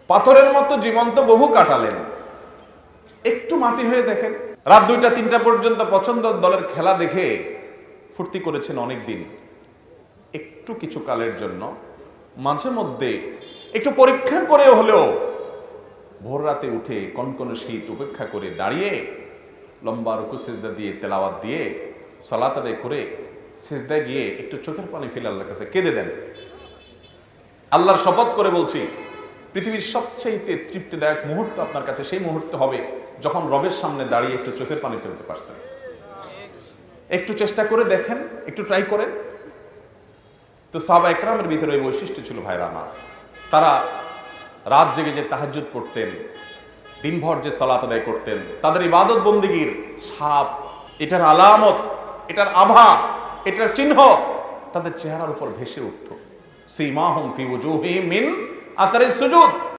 পাথরের মতো জীবন্ত বহু কাটালেন, একটু মাটি হয়ে দেখেন। রাত 2টা-3টা পর্যন্ত পছন্দ দলের খেলা দেখে ফুর্তি করেছেন অনেক দিন, একটু কিছু কালের জন্য মাঝে মধ্যে একটু পরীক্ষা করে হলেও ভোর রাতে উঠে কনকনে শীত উপেক্ষা করে দাঁড়িয়ে লম্বা রুকু সিজদা দিয়ে তেলাওয়াত দিয়ে সালাত আদায় করে সিজদায় গিয়ে একটু চোখের পানি ফেলে আল্লাহর কাছে কেঁদে দেন। আল্লাহর শপথ করে বলছি, পৃথিবীর সবচেয়ে তৃপ্তিদায়ক মুহূর্ত আপনার কাছে সেই মুহূর্ত হবে যখন রবের সামনে দাঁড়িয়ে একটু চোখের পানি ফেলতে পারছেন। একটু চেষ্টা করে দেখেন, একটু ট্রাই করেন। তো সাহাবা একরামের ভিতরে ওই বৈশিষ্ট্য ছিল ভাইরা আমার। তারা রাত জেগে যে তাহাজ্জুদ পড়তেন, দিনভর যে সালাত আদায় করতেন, তাদের ইবাদত বন্দেগীর ছাপ, এটার আলামত, এটার আভা, এটার চিহ্ন তাদের চেহারার উপর ভেসে উঠত। সীমাহুম ফি ওজুহিহিম মিন আসারিস সুজুদ।